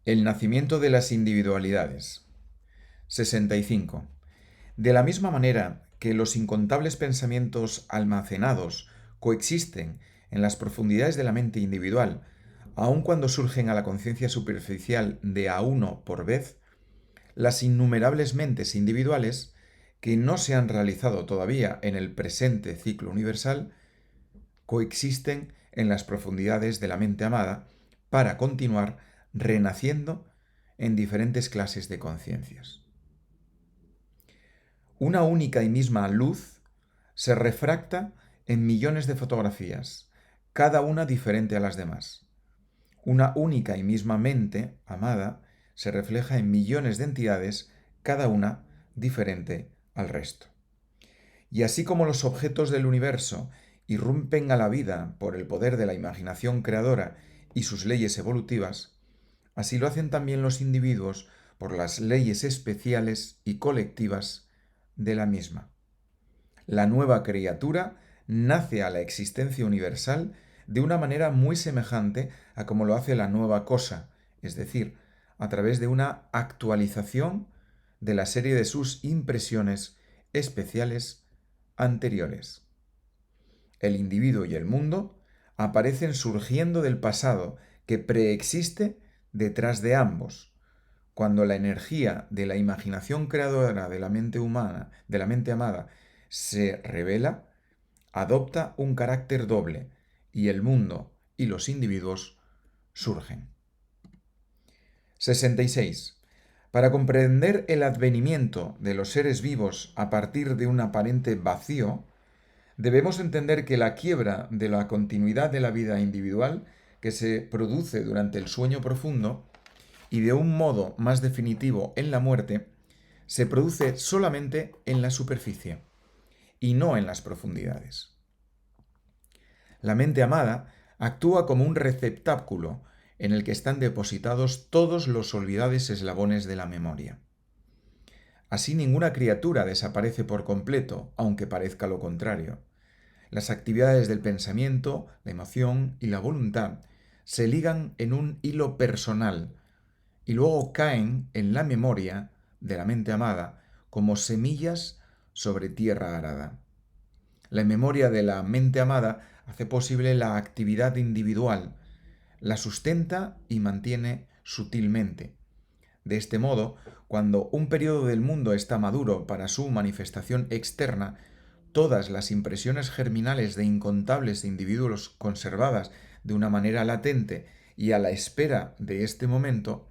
El nacimiento de las individualidades. 65. De la misma manera que los incontables pensamientos almacenados coexisten en las profundidades de la mente individual, aun cuando surgen a la conciencia superficial de a uno por vez, las innumerables mentes individuales, que no se han realizado todavía en el presente ciclo universal, coexisten en las profundidades de la mente amada para continuar renaciendo en diferentes clases de conciencias. Una única y misma luz se refracta en millones de fotografías, cada una diferente a las demás. Una única y misma mente amada se refleja en millones de entidades, cada una diferente al resto. Y así como los objetos del universo irrumpen a la vida por el poder de la imaginación creadora y sus leyes evolutivas, así lo hacen también los individuos por las leyes especiales y colectivas de la misma. La nueva criatura nace a la existencia universal de una manera muy semejante a como lo hace la nueva cosa, es decir, a través de una actualización de la serie de sus impresiones especiales anteriores. El individuo y el mundo aparecen surgiendo del pasado que preexiste detrás de ambos, cuando la energía de la imaginación creadora de la mente humana, de la mente amada, se revela, adopta un carácter doble y el mundo y los individuos surgen. 66. Para comprender el advenimiento de los seres vivos a partir de un aparente vacío, debemos entender que la quiebra de la continuidad de la vida individual que se produce durante el sueño profundo y de un modo más definitivo en la muerte, se produce solamente en la superficie y no en las profundidades. La mente amada actúa como un receptáculo en el que están depositados todos los olvidados eslabones de la memoria. Así ninguna criatura desaparece por completo, aunque parezca lo contrario. Las actividades del pensamiento, la emoción y la voluntad se ligan en un hilo personal y luego caen en la memoria de la mente amada como semillas sobre tierra arada. La memoria de la mente amada hace posible la actividad individual, la sustenta y mantiene sutilmente. De este modo, cuando un periodo del mundo está maduro para su manifestación externa, todas las impresiones germinales de incontables individuos conservadas de una manera latente y a la espera de este momento,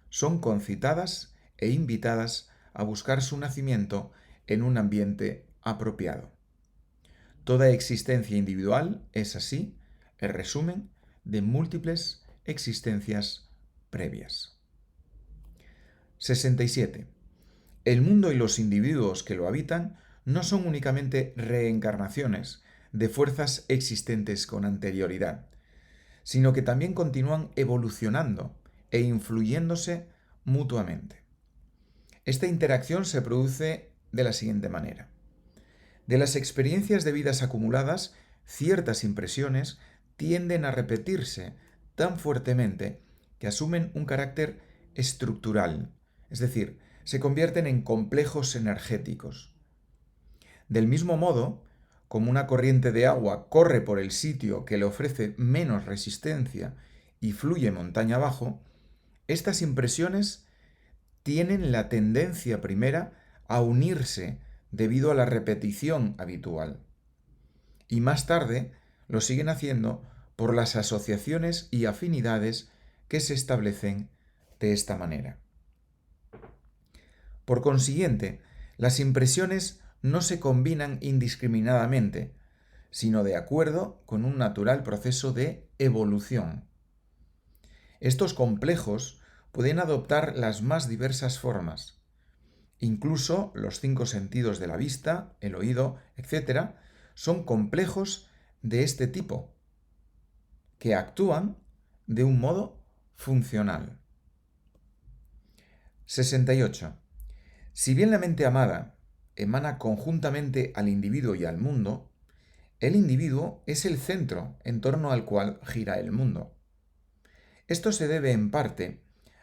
son concitadas e invitadas a buscar su nacimiento en un ambiente apropiado. Toda existencia individual es así el resumen de múltiples existencias previas. 67. El mundo y los individuos que lo habitan no son únicamente reencarnaciones de fuerzas existentes con anterioridad, sino que también continúan evolucionando e influyéndose mutuamente. Esta interacción se produce de la siguiente manera. De las experiencias de vidas acumuladas, ciertas impresiones tienden a repetirse tan fuertemente que asumen un carácter estructural, es decir, se convierten en complejos energéticos. Del mismo modo, como una corriente de agua corre por el sitio que le ofrece menos resistencia y fluye montaña abajo, estas impresiones tienen la tendencia primera a unirse debido a la repetición habitual. Y más tarde lo siguen haciendo por las asociaciones y afinidades que se establecen de esta manera. Por consiguiente, las impresiones no se combinan indiscriminadamente, sino de acuerdo con un natural proceso de evolución. Estos complejos pueden adoptar las más diversas formas. Incluso los 5 sentidos de la vista, el oído, etc., son complejos de este tipo, que actúan de un modo funcional. 68. Si bien la mente amada emana conjuntamente al individuo y al mundo, el individuo es el centro en torno al cual gira el mundo. Esto se debe en parte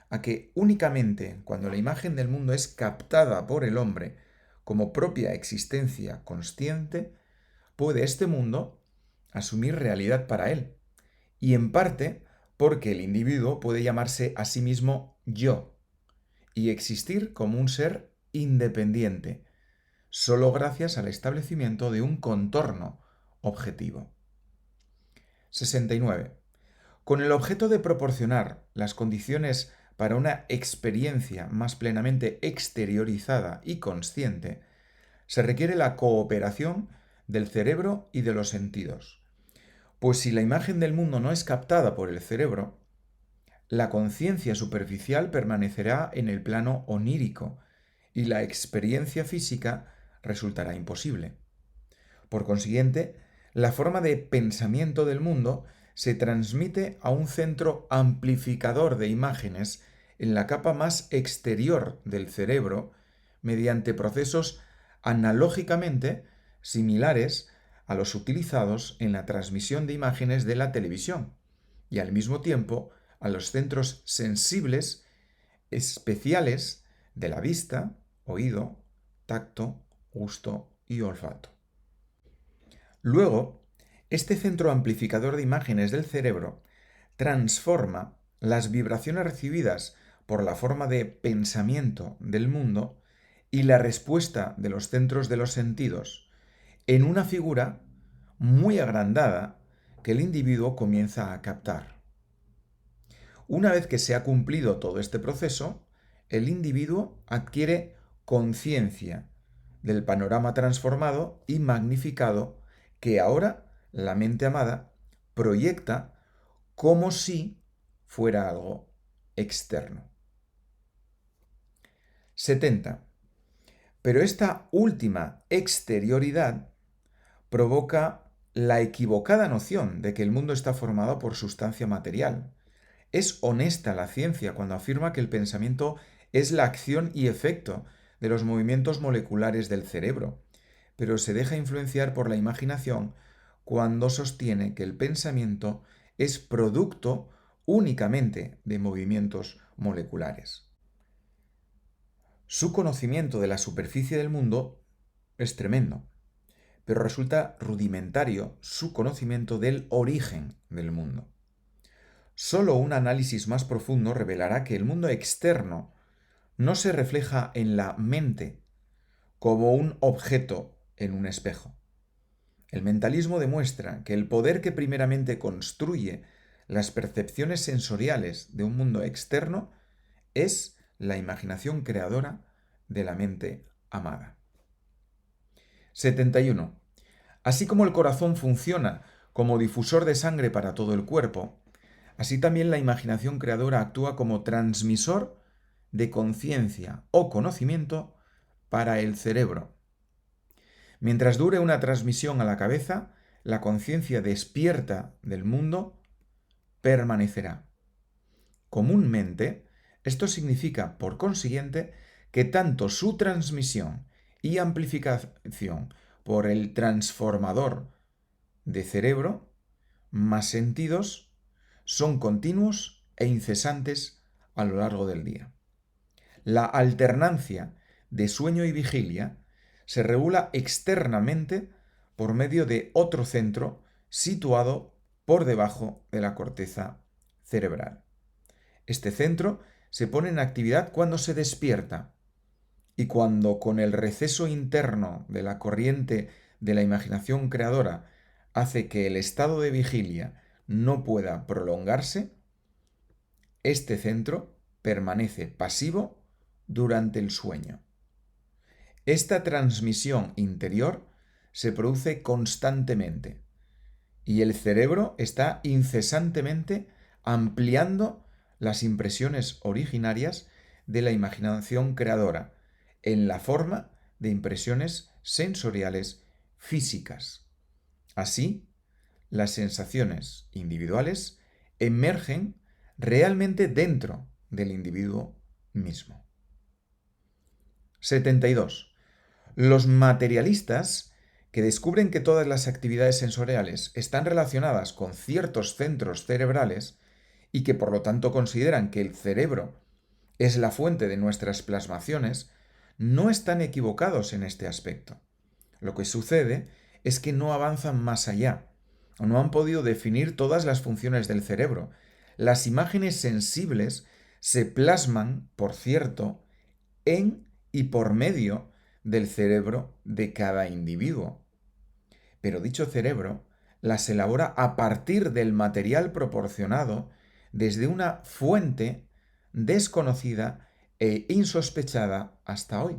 a que únicamente cuando la imagen del mundo es captada por el hombre como propia existencia consciente, puede este mundo asumir realidad para él. Y en parte porque el individuo puede llamarse a sí mismo yo y existir como un ser independiente, solo gracias al establecimiento de un contorno objetivo. 69. Con el objeto de proporcionar las condiciones para una experiencia más plenamente exteriorizada y consciente, se requiere la cooperación del cerebro y de los sentidos. Pues si la imagen del mundo no es captada por el cerebro, la conciencia superficial permanecerá en el plano onírico y la experiencia física resultará imposible. Por consiguiente, la forma de pensamiento del mundo se transmite a un centro amplificador de imágenes en la capa más exterior del cerebro mediante procesos analógicamente similares a los utilizados en la transmisión de imágenes de la televisión y al mismo tiempo a los centros sensibles especiales de la vista, oído, tacto, gusto y olfato. Luego, este centro amplificador de imágenes del cerebro transforma las vibraciones recibidas por la forma de pensamiento del mundo y la respuesta de los centros de los sentidos en una figura muy agrandada que el individuo comienza a captar. Una vez que se ha cumplido todo este proceso, el individuo adquiere conciencia del panorama transformado y magnificado que ahora la mente amada proyecta como si fuera algo externo. 70. Pero esta última exterioridad provoca la equivocada noción de que el mundo está formado por sustancia material. Es honesta la ciencia cuando afirma que el pensamiento es la acción y efecto de los movimientos moleculares del cerebro, pero se deja influenciar por la imaginación cuando sostiene que el pensamiento es producto únicamente de movimientos moleculares. Su conocimiento de la superficie del mundo es tremendo, pero resulta rudimentario su conocimiento del origen del mundo. Solo un análisis más profundo revelará que el mundo externo no se refleja en la mente como un objeto en un espejo. El mentalismo demuestra que el poder que primeramente construye las percepciones sensoriales de un mundo externo es la imaginación creadora de la mente amada. 71. Así como el corazón funciona como difusor de sangre para todo el cuerpo, así también la imaginación creadora actúa como transmisor de conciencia o conocimiento para el cerebro. Mientras dure una transmisión a la cabeza, la conciencia despierta del mundo permanecerá. Comúnmente, esto significa, por consiguiente, que tanto su transmisión y amplificación por el transformador de cerebro más sentidos son continuos e incesantes a lo largo del día. La alternancia de sueño y vigilia se regula externamente por medio de otro centro situado por debajo de la corteza cerebral. Este centro se pone en actividad cuando se despierta y cuando con el receso interno de la corriente de la imaginación creadora hace que el estado de vigilia no pueda prolongarse, este centro permanece pasivo durante el sueño. Esta transmisión interior se produce constantemente y el cerebro está incesantemente ampliando las impresiones originarias de la imaginación creadora en la forma de impresiones sensoriales físicas. Así, las sensaciones individuales emergen realmente dentro del individuo mismo. 72. Los materialistas que descubren que todas las actividades sensoriales están relacionadas con ciertos centros cerebrales y que por lo tanto consideran que el cerebro es la fuente de nuestras plasmaciones, no están equivocados en este aspecto. Lo que sucede es que no avanzan más allá, o no han podido definir todas las funciones del cerebro. Las imágenes sensibles se plasman, por cierto, en y por medio del cerebro de cada individuo. Pero dicho cerebro las elabora a partir del material proporcionado desde una fuente desconocida e insospechada hasta hoy.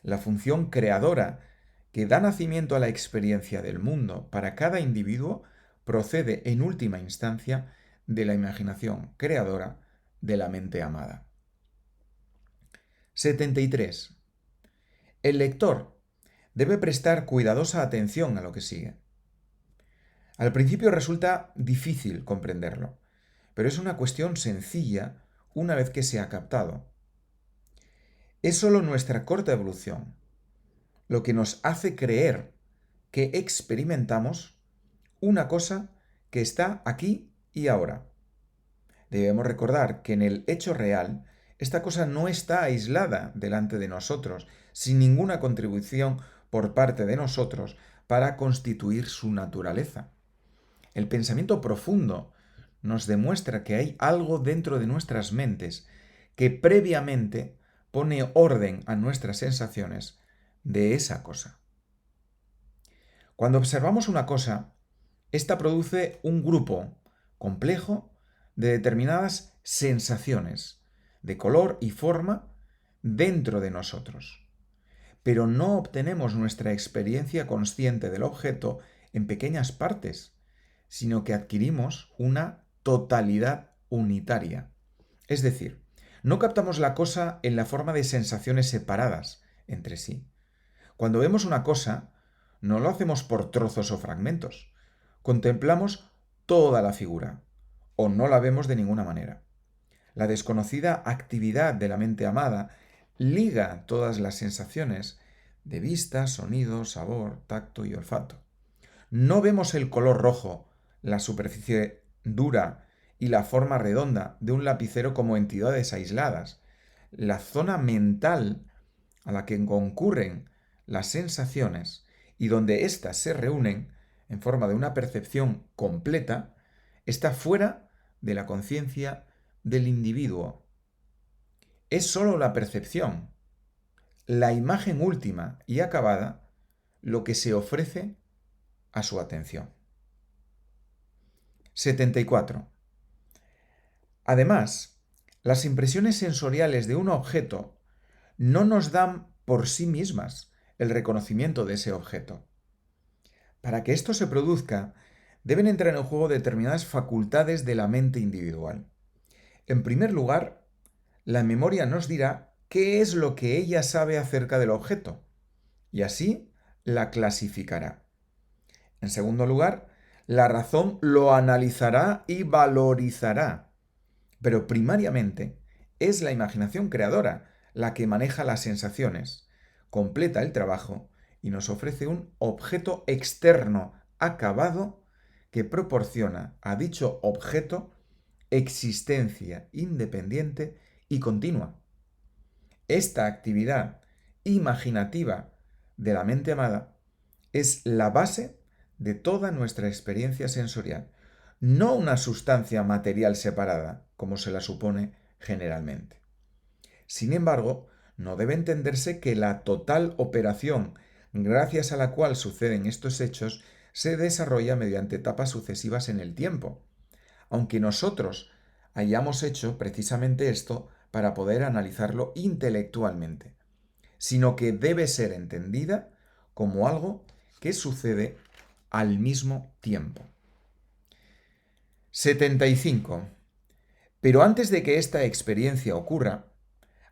La función creadora que da nacimiento a la experiencia del mundo para cada individuo procede en última instancia de la imaginación creadora de la mente amada. 73. El lector debe prestar cuidadosa atención a lo que sigue. Al principio resulta difícil comprenderlo, pero es una cuestión sencilla una vez que se ha captado. Es solo nuestra corta evolución lo que nos hace creer que experimentamos una cosa que está aquí y ahora. Debemos recordar que en el hecho real, esta cosa no está aislada delante de nosotros, sin ninguna contribución por parte de nosotros para constituir su naturaleza. El pensamiento profundo nos demuestra que hay algo dentro de nuestras mentes que previamente pone orden a nuestras sensaciones de esa cosa. Cuando observamos una cosa, esta produce un grupo complejo de determinadas sensaciones de color y forma dentro de nosotros. Pero no obtenemos nuestra experiencia consciente del objeto en pequeñas partes, sino que adquirimos una totalidad unitaria. Es decir, no captamos la cosa en la forma de sensaciones separadas entre sí. Cuando vemos una cosa, no lo hacemos por trozos o fragmentos. Contemplamos toda la figura, o no la vemos de ninguna manera. La desconocida actividad de la mente amada liga todas las sensaciones de vista, sonido, sabor, tacto y olfato. No vemos el color rojo, la superficie dura y la forma redonda de un lapicero como entidades aisladas. La zona mental a la que concurren las sensaciones y donde éstas se reúnen en forma de una percepción completa, está fuera de la conciencia del individuo. Es sólo la percepción, la imagen última y acabada, lo que se ofrece a su atención. 74. Además, las impresiones sensoriales de un objeto no nos dan por sí mismas el reconocimiento de ese objeto. Para que esto se produzca, deben entrar en juego determinadas facultades de la mente individual. En primer lugar, la memoria nos dirá qué es lo que ella sabe acerca del objeto, y así la clasificará. En segundo lugar, la razón lo analizará y valorizará. Pero primariamente es la imaginación creadora la que maneja las sensaciones, completa el trabajo y nos ofrece un objeto externo acabado que proporciona a dicho objeto existencia independiente y continua. Esta actividad imaginativa de la mente amada es la base de toda nuestra experiencia sensorial, no una sustancia material separada, como se la supone generalmente. Sin embargo, no debe entenderse que la total operación gracias a la cual suceden estos hechos se desarrolla mediante etapas sucesivas en el tiempo, aunque nosotros hayamos hecho precisamente esto para poder analizarlo intelectualmente, sino que debe ser entendida como algo que sucede al mismo tiempo. 75. Pero antes de que esta experiencia ocurra,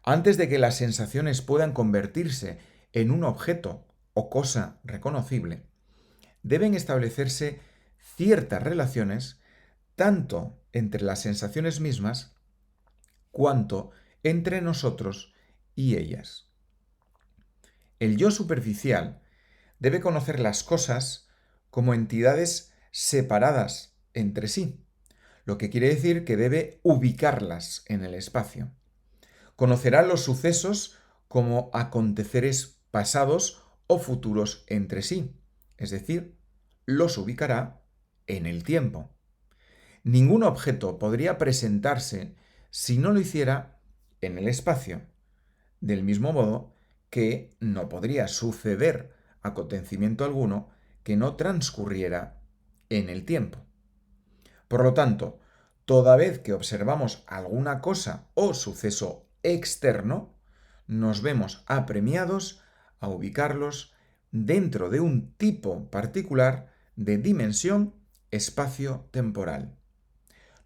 antes de que las sensaciones puedan convertirse en un objeto o cosa reconocible, deben establecerse ciertas relaciones tanto entre las sensaciones mismas cuanto entre nosotros y ellas. El yo superficial debe conocer las cosas como entidades separadas entre sí, lo que quiere decir que debe ubicarlas en el espacio. Conocerá los sucesos como aconteceres pasados o futuros entre sí, es decir, los ubicará en el tiempo. Ningún objeto podría presentarse si no lo hiciera en el espacio, del mismo modo que no podría suceder acontecimiento alguno que no transcurriera en el tiempo. Por lo tanto, toda vez que observamos alguna cosa o suceso externo, nos vemos apremiados a ubicarlos dentro de un tipo particular de dimensión espacio-temporal.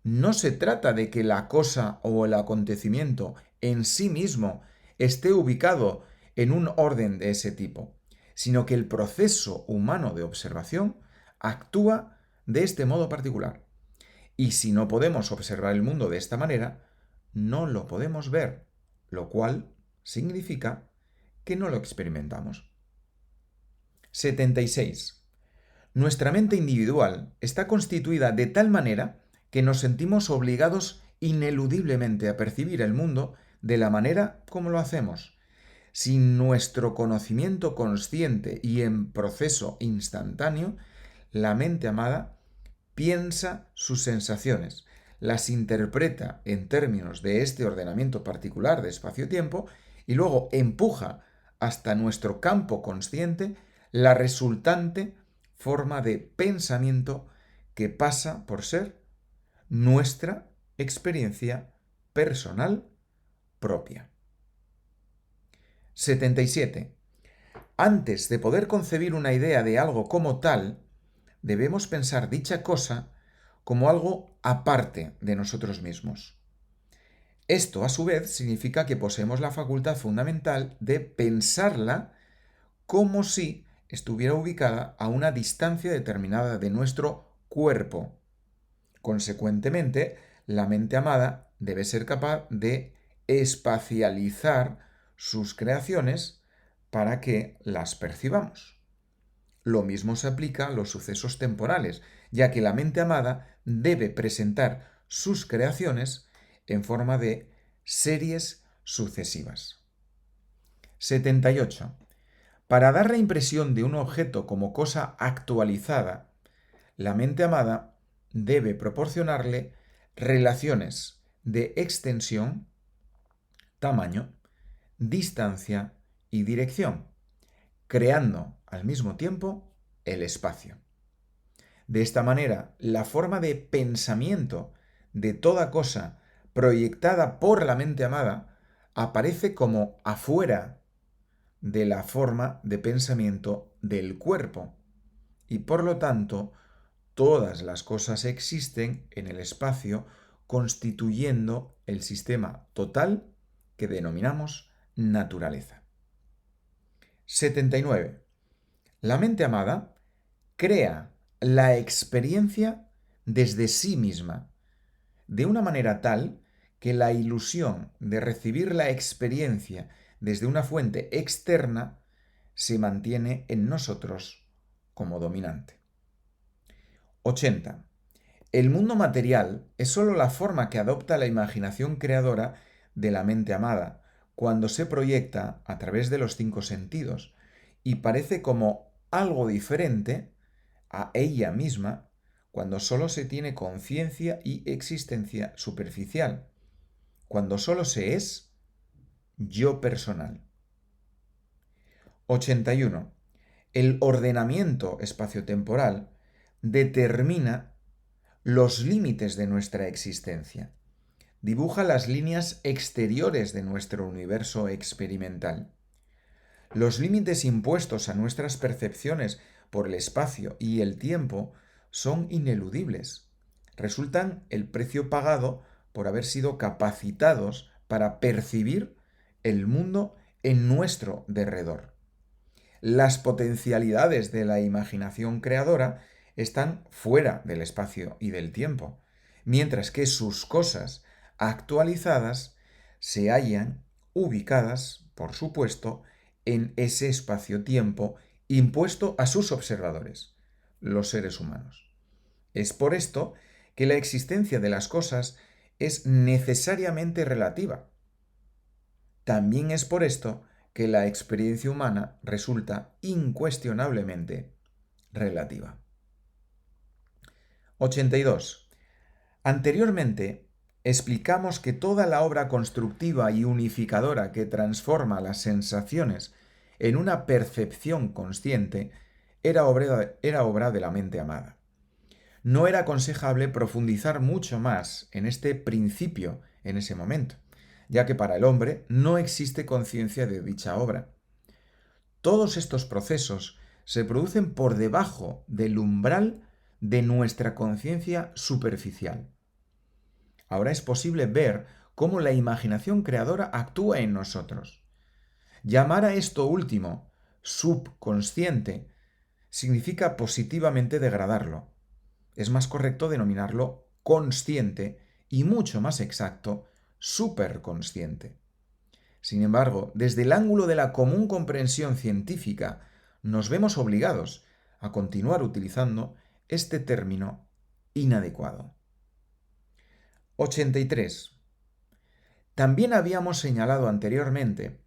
No se trata de que la cosa o el acontecimiento en sí mismo esté ubicado en un orden de ese tipo, sino que el proceso humano de observación actúa de este modo particular. Y si no podemos observar el mundo de esta manera, no lo podemos ver, lo cual significa que no lo experimentamos. 76. Nuestra mente individual está constituida de tal manera que nos sentimos obligados ineludiblemente a percibir el mundo de la manera como lo hacemos. Sin nuestro conocimiento consciente y en proceso instantáneo, la mente amada piensa sus sensaciones, las interpreta en términos de este ordenamiento particular de espacio-tiempo y luego empuja hasta nuestro campo consciente la resultante forma de pensamiento que pasa por ser nuestra experiencia personal propia. 77. Antes de poder concebir una idea de algo como tal, debemos pensar dicha cosa como algo aparte de nosotros mismos. Esto, a su vez, significa que poseemos la facultad fundamental de pensarla como si estuviera ubicada a una distancia determinada de nuestro cuerpo. Consecuentemente, la mente amada debe ser capaz de espacializar sus creaciones para que las percibamos. Lo mismo se aplica a los sucesos temporales, ya que la mente amada debe presentar sus creaciones en forma de series sucesivas. 78. Para dar la impresión de un objeto como cosa actualizada, la mente amada debe proporcionarle relaciones de extensión, tamaño, distancia y dirección, creando al mismo tiempo el espacio. De esta manera, la forma de pensamiento de toda cosa proyectada por la mente amada aparece como afuera de la forma de pensamiento del cuerpo y por lo tanto todas las cosas existen en el espacio constituyendo el sistema total que denominamos naturaleza. 79. La mente amada crea la experiencia desde sí misma, de una manera tal que la ilusión de recibir la experiencia desde una fuente externa se mantiene en nosotros como dominante. 80. El mundo material es sólo la forma que adopta la imaginación creadora de la mente amada cuando se proyecta a través de los 5 sentidos y parece como algo diferente a ella misma cuando sólo se tiene conciencia y existencia superficial, cuando sólo se es yo personal. 81. El ordenamiento espaciotemporal determina los límites de nuestra existencia. Dibuja las líneas exteriores de nuestro universo experimental. Los límites impuestos a nuestras percepciones por el espacio y el tiempo son ineludibles. Resultan el precio pagado por haber sido capacitados para percibir el mundo en nuestro derredor. Las potencialidades de la imaginación creadora están fuera del espacio y del tiempo, mientras que sus cosas actualizadas se hallan ubicadas, por supuesto, en ese espacio-tiempo impuesto a sus observadores, los seres humanos. Es por esto que la existencia de las cosas es necesariamente relativa. También es por esto que la experiencia humana resulta incuestionablemente relativa. 82. Anteriormente, explicamos que toda la obra constructiva y unificadora que transforma las sensaciones en una percepción consciente era obra de la mente amada. No era aconsejable profundizar mucho más en este principio en ese momento, ya que para el hombre no existe conciencia de dicha obra. Todos estos procesos se producen por debajo del umbral de nuestra conciencia superficial. Ahora es posible ver cómo la imaginación creadora actúa en nosotros. Llamar a esto último subconsciente significa positivamente degradarlo. Es más correcto denominarlo consciente y mucho más exacto, superconsciente. Sin embargo, desde el ángulo de la común comprensión científica, nos vemos obligados a continuar utilizando este término inadecuado. 83. También habíamos señalado anteriormente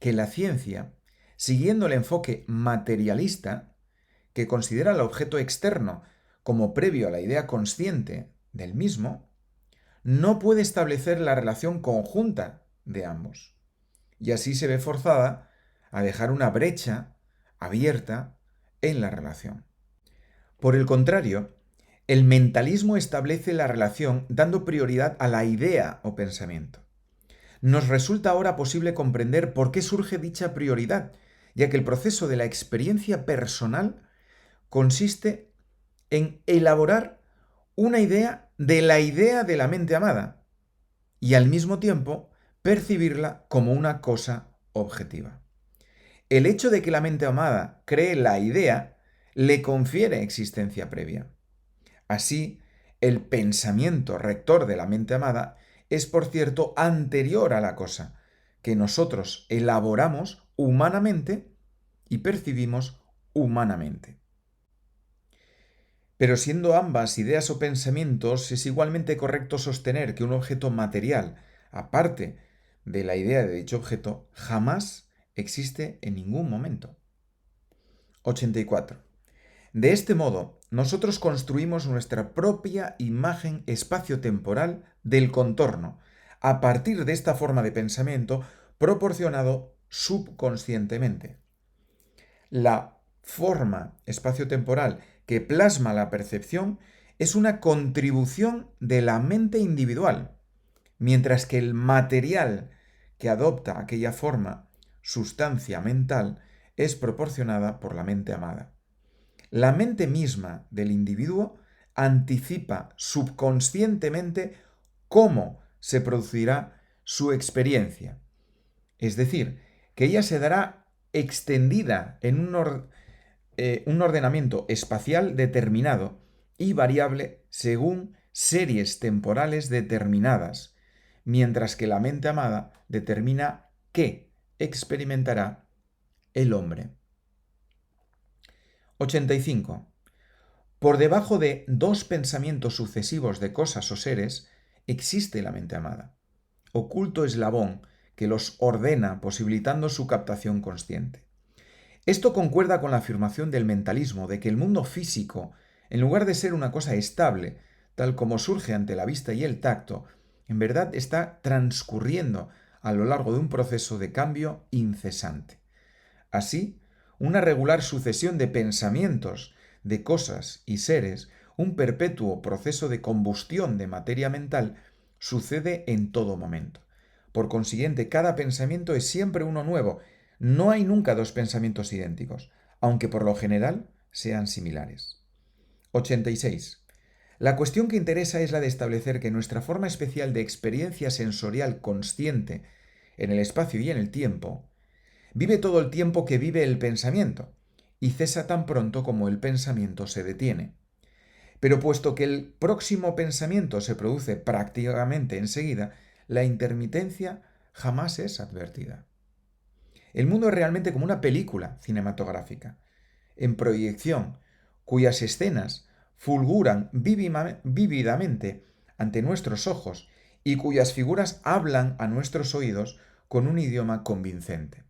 que la ciencia, siguiendo el enfoque materialista, que considera el objeto externo como previo a la idea consciente del mismo, no puede establecer la relación conjunta de ambos. Y así se ve forzada a dejar una brecha abierta en la relación. Por el contrario, el mentalismo establece la relación dando prioridad a la idea o pensamiento. Nos resulta ahora posible comprender por qué surge dicha prioridad, ya que el proceso de la experiencia personal consiste en elaborar una idea de la mente amada y al mismo tiempo percibirla como una cosa objetiva. El hecho de que la mente amada cree la idea le confiere existencia previa. Así, el pensamiento rector de la mente amada es, por cierto, anterior a la cosa, que nosotros elaboramos humanamente y percibimos humanamente. Pero siendo ambas ideas o pensamientos, es igualmente correcto sostener que un objeto material, aparte de la idea de dicho objeto, jamás existe en ningún momento. 84. De este modo, nosotros construimos nuestra propia imagen espaciotemporal del contorno, a partir de esta forma de pensamiento proporcionado subconscientemente. La forma espaciotemporal que plasma la percepción es una contribución de la mente individual, mientras que el material que adopta aquella forma, sustancia mental, es proporcionada por la mente amada. La mente misma del individuo anticipa subconscientemente cómo se producirá su experiencia. Es decir, que ella se dará extendida en un ordenamiento espacial determinado y variable según series temporales determinadas, mientras que la mente amada determina qué experimentará el hombre. 85. Por debajo de dos pensamientos sucesivos de cosas o seres existe la mente amada, oculto eslabón que los ordena posibilitando su captación consciente. Esto concuerda con la afirmación del mentalismo de que el mundo físico, en lugar de ser una cosa estable, tal como surge ante la vista y el tacto, en verdad está transcurriendo a lo largo de un proceso de cambio incesante. Así, una regular sucesión de pensamientos, de cosas y seres, un perpetuo proceso de combustión de materia mental, sucede en todo momento. Por consiguiente, cada pensamiento es siempre uno nuevo. No hay nunca dos pensamientos idénticos, aunque por lo general sean similares. 86. La cuestión que interesa es la de establecer que nuestra forma especial de experiencia sensorial consciente en el espacio y en el tiempo vive todo el tiempo que vive el pensamiento y cesa tan pronto como el pensamiento se detiene. Pero puesto que el próximo pensamiento se produce prácticamente enseguida, la intermitencia jamás es advertida. El mundo es realmente como una película cinematográfica, en proyección, cuyas escenas fulguran vívidamente ante nuestros ojos y cuyas figuras hablan a nuestros oídos con un idioma convincente.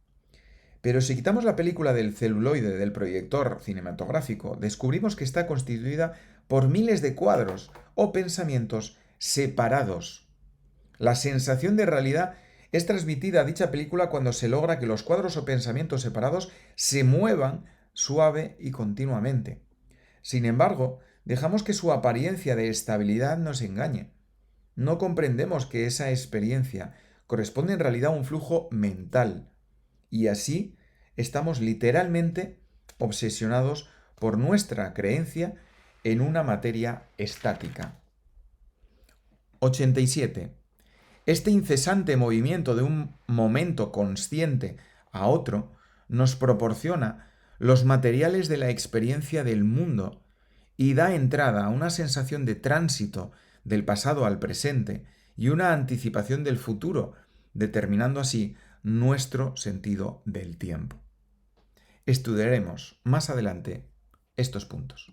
Pero si quitamos la película del celuloide del proyector cinematográfico, descubrimos que está constituida por miles de cuadros o pensamientos separados. La sensación de realidad es transmitida a dicha película cuando se logra que los cuadros o pensamientos separados se muevan suave y continuamente. Sin embargo, dejamos que su apariencia de estabilidad nos engañe. No comprendemos que esa experiencia corresponde en realidad a un flujo mental, y así estamos literalmente obsesionados por nuestra creencia en una materia estática. 87. Este incesante movimiento de un momento consciente a otro nos proporciona los materiales de la experiencia del mundo y da entrada a una sensación de tránsito del pasado al presente y una anticipación del futuro, determinando así nuestro sentido del tiempo. Estudiaremos más adelante estos puntos.